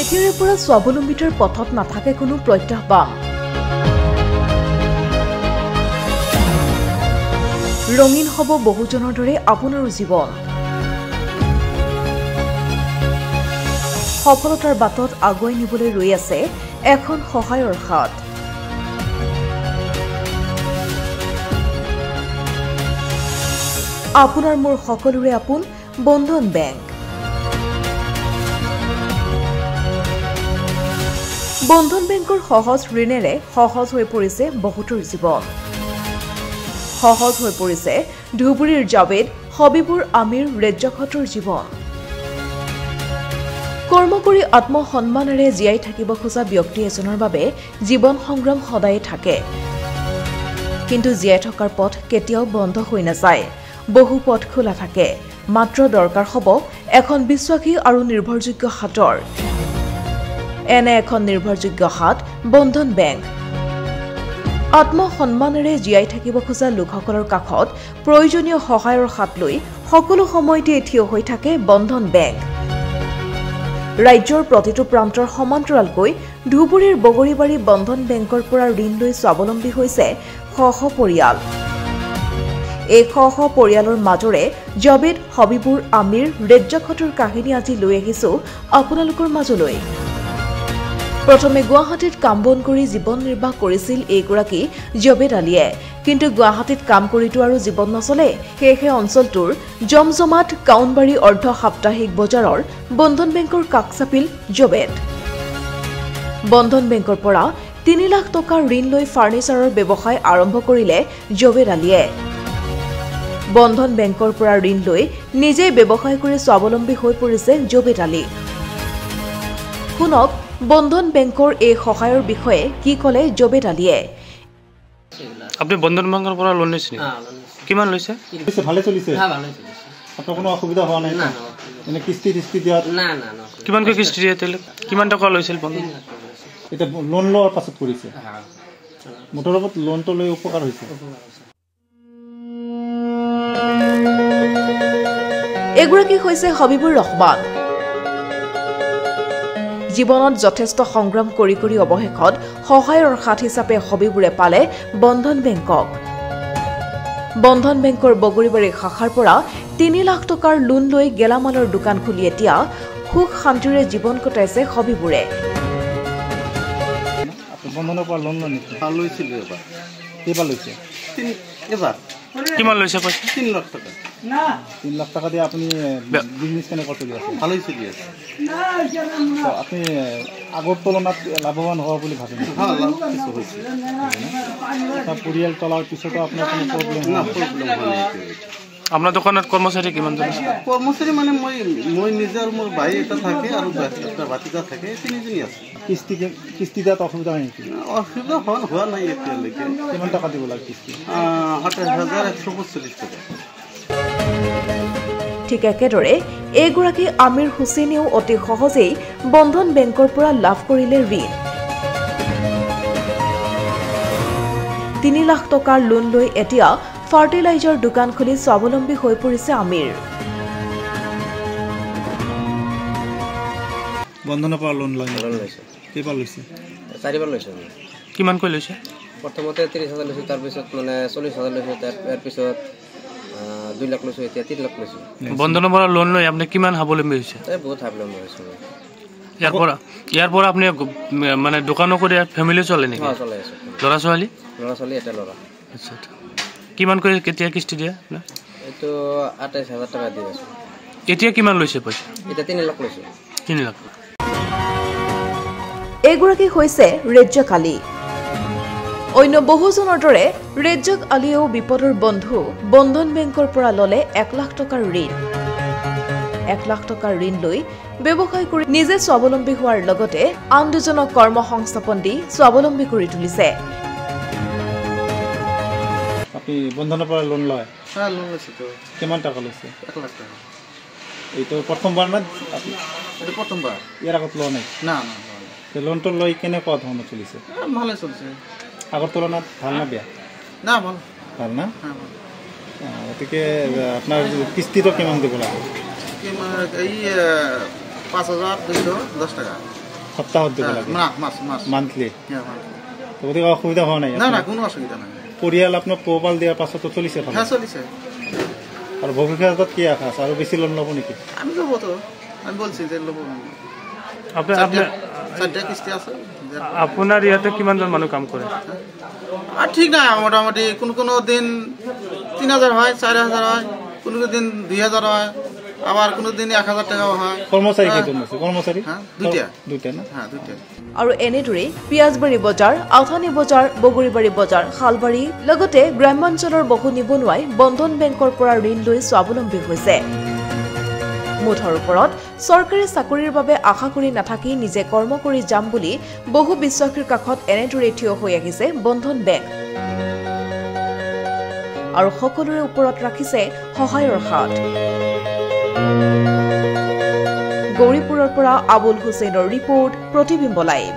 এতিয়াৰে পৰা স্বাৱলম্বিতাৰ পথত নাথাকে কোনো প্ৰত্যাহ্বান। ৰঙীন হ'ব বহুজনৰ দৰে আপোনাৰো জীৱন। সফলতাৰ বাটত আগুৱাই নিবলৈ ৰৈ আছে এখন সহায়ৰ হাত। আপোনাৰ মোৰ সকলোৰে আপোন বন্ধন বেংক। বন্ধন বেংকৰ সহজ ঋণেৰে সহজ হৈ পৰিছে বহুতৰ জীৱন। সহজ হৈ পৰিছে ধুবুৰীৰ জাবেদ, হবিবুৰ আমিৰ, ৰেজ্জাকহঁতৰ জীৱন। কৰ্ম কৰি আত্মসন্মানেৰে জীয়াই থাকিব খোজা ব্যক্তি এজনৰ বাবে জীৱন সংগ্ৰাম সদায়ে থাকে। কিন্তু জীয়াই থকাৰ পথ কেতিয়াও বন্ধ হৈ নাযায়। বহু পথ খোলা থাকে। মাত্ৰ দৰকাৰ হ'ব এখন বিশ্বাসী আৰু নিৰ্ভৰযোগ্য হাতৰ। এনে এখন নিৰ্ভৰযোগ্য হাত বন্ধন বেংক। আত্মসন্মানেৰে জীয়াই থাকিব খোজা লোকসকলৰ কাষত প্ৰয়োজনীয় সহায়ৰ হাত লৈ সকলো সময়তে থিয় হৈ থাকে বন্ধন বেংক। ৰাজ্যৰ প্ৰতিটো প্ৰান্তৰ সমান্তৰালকৈ ধুবুৰীৰ বগৰীবাৰী বন্ধন বেংকৰ পৰা ঋণ লৈ স্বাৱলম্বী হৈছে শ শ পৰিয়াল। এই শ শ পৰিয়ালৰ মাজৰে জাবেদ, হবিবুৰ আমিৰ, ৰেজ্জাকহঁতৰ কাহিনী আজি লৈ আহিছো আপোনালোকৰ মাজলৈ। প্ৰথমে গুৱাহাটীত কাম বন কৰি জীৱন নিৰ্বাহ কৰিছিল এইগৰাকী জাবেদ আলীয়ে। কিন্তু গুৱাহাটীত কাম কৰিতো আৰু জীৱন নচলে। সেয়েহে অঞ্চলটোৰ জমজমাট কাউনবাৰী অৰ্ধ সাপ্তাহিক বজাৰৰ বন্ধন বেংকৰ কাষ চাপিল জাবেদ। বন্ধন বেংকৰ পৰা ৩ লাখ টকাৰ ঋণ লৈ ফাৰ্ণিচাৰৰ ব্যৱসায় আৰম্ভ কৰিলে জাবেদ আলীয়ে। বন্ধন বেংকৰ পৰা ঋণ লৈ নিজেই ব্যৱসায় কৰি স্বাৱলম্বী হৈ পৰিছে জাবেদ আলী। শুনক বন্ধন বেংকৰ এই সহায়ৰ বিষয়ে কি ক'লে জাবেদ আলীয়ে। আপনি বন্ধন বেংকৰ পৰা লোন লৈছে? কিমান লৈছে? ভালে চলিছে? আপনার কোনো অসুবিধা হওয়া নাই? মানে কিস্তি দিয়াত? কিমানকৈ কিস্তি দিয়ে? কিমান টকা লৈছিল বন্ধন? এটা লোন লোৱাৰ পাছত কৰিছে? মোটৰ ওপৰত লোনটো লৈ উপকাৰ হৈছে? এগৰাকী হৈছে হবিবুৰ ৰহমান। জীৱনত যথেষ্ট সংগ্ৰাম কৰি কৰি অৱশেষত সহায়ৰ হাত হিচাপে হবিবুৰে পালে বন্ধন বেংকক। বন্ধন বেংকৰ বগৰীবাৰী শাখাৰ পৰা ৩ লাখ টকাৰ লোন লৈ গেলামালৰ দোকান খুলি এতিয়া সুখ শান্তিৰে জীৱন কটাইছে হবিবুৰে। বন্ধনৰ পৰা লোন লৈছিল এবাৰ? কেইবাৰ লৈছে? এবাৰ। কিমান লৈছে পইচা? ৩ লাখ টকা। ৩ লাখ টকা দিয়ে আপুনি বিজনেছ কেনেকুৱা চলি আছে? ভালেই চলি আছে। আপুনি আগৰ তুলনাত লাভৱান হোৱা বুলি ভাবে? পৰিয়াল চলাৰ পিছতো আপোনাৰ কোনো প্ৰব্লেম নাই? আপোনাৰ দোকানত কৰ্মচাৰী কিমান জন? কৰ্মচাৰী মানে মই নিজে আৰু মোৰ ভাই এটা থাকে আৰু এটা ভাতিজা থাকে, ৩ জনী আছে। কিস্তি দিয়াত অসুবিধা হয় নেকি? অসুবিধা হোৱা নাই এতিয়ালৈকে। কিমান টকা দিব লাগে কিস্তি? ২৮,১৪৫ টকা। ঠিক একেদৰে এইগৰাকী আমিৰ হুছেইনেও অতি সহজেই বন্ধন বেংকৰ পৰা লাভ কৰিলে ঋণ। ৩ লাখ টকাৰ লোন লৈ এতিয়া ফাৰ্টিলাইজাৰ দোকান খুলি স্বাৱলম্বী হৈ পৰিছে আমিৰ। বন্ধনৰ পৰা লোন লৈছে? কেইবাৰ লৈছে? 4বাৰ লৈছে। কিমানকৈ লৈছে? প্ৰথমতে 30,000 লৈছোঁ, তাৰপিছত মানে 40,000 লৈছোঁ, তাৰপিছত 2 লাখ লৈছোঁ, এতিয়া 3 লাখ লৈছোঁ। বন্ধনৰ পৰা লোন লৈ আপুনি কিমান স্বাৱলম্বী হৈছে? বহুত স্বাৱলম্বী হৈছোঁ। ইয়াৰ পৰা আপুনি মানে দোকানো কৰি ফেমিলি চলে নেকি? চলাই আছোঁ। ল'ৰা ছোৱালী? ল'ৰা ছোৱালী এটা ল'ৰা। আচ্ছা, কিমানকৈ কেতিয়া কিস্তি দিয়ে? এইটো 28,000 টকা দি আছোঁ। এতিয়া কিমান লৈছে পইচা? এতিয়া 3 লাখ লৈছোঁ। 3 লাখ। এইগৰাকী হৈছে ৰেজ্জাক আলী। অন্য বহুজনৰ দৰে ৰেজ্জাক আলীয়েও বিপদৰ বন্ধু বন্ধন বেংকৰ পৰা ল'লে 1 লাখ টকাৰ ঋণ। 1 লাখ টকাৰ ঋণ লৈ ব্যৱসায় কৰি নিজে স্বাৱলম্বী হোৱাৰ লগতে আন দুজনক কৰ্ম সংস্থাপন দি স্বাৱলম্বী কৰি তুলিছে। আপুনি বন্ধনৰ পৰা লোন লয়? লোন লৈছোঁ। কিমান টকা লৈছে? 1 লাখ টকা। এইটো প্ৰথমবাৰ না? এইটো প্ৰথমবাৰ। ইয়াৰ আগত লোৱা নাই? না। লোনটো লৈ কেনেকুৱা ধৰণৰ চলিছে? ভালে চলিছে। আগৰ তুলনাত ভাল না বেয়া? না ভাল। ভাল না? গতিকে আপোনাৰ কিস্তিটো কিমান দিব লাগে? এই 5,210 টাকা। সপ্তাহত দিব লাগে মান্থলি গতিকে অসুবিধা হোৱা নাই কোনো অসুবিধা নাই পৰিয়াল আপোনাক পোহপাল দিয়াৰ পাছতো চলিছে চলিছে আৰু ভৱিষ্যতত কি আশা আছে আৰু বেছি লোন ল'ব নেকি আমি ল'ব তো আমি বলছি যে ল'ব আপোনাৰ ইয়াতে কিমানজন মানুহ কাম কৰে ঠিক নাই মোটামুটি কোনো দিন 3000 হয় 4000 হয় কোনো দিন 2000 হয় আবার কোনো দিন 1000 টাকাও হয় কর্মচারী কেজন আছে কর্মচারী দুইটা না দুইটা আৰু এনেদৰে পিয়াজবাৰী বজাৰ আউথানি বজাৰ বগৰীবাৰী বজাৰ শালবাৰী লগতে গ্ৰামাঞ্চলৰ বহু নিবনুৱাই বন্ধন বেংকৰ পৰা ঋণ লৈ স্বাৱলম্বী হৈছে মুঠৰ ওপৰত চৰকাৰী চাকৰিৰ বাবে আশা কৰি নাথাকি নিজে কৰ্ম কৰি যাম বুলি বহু বিশ্বাসীৰ কাষত এনেদৰে থিয় হৈ আহিছে বন্ধন বেংক আৰু সকলোৰে ওপৰত ৰাখিছে সহায়ৰ হাত গৌৰীপুৰৰ পৰা আবুল হুছেইনৰ ৰিপৰ্ট প্ৰতিবিম্ব লাইভ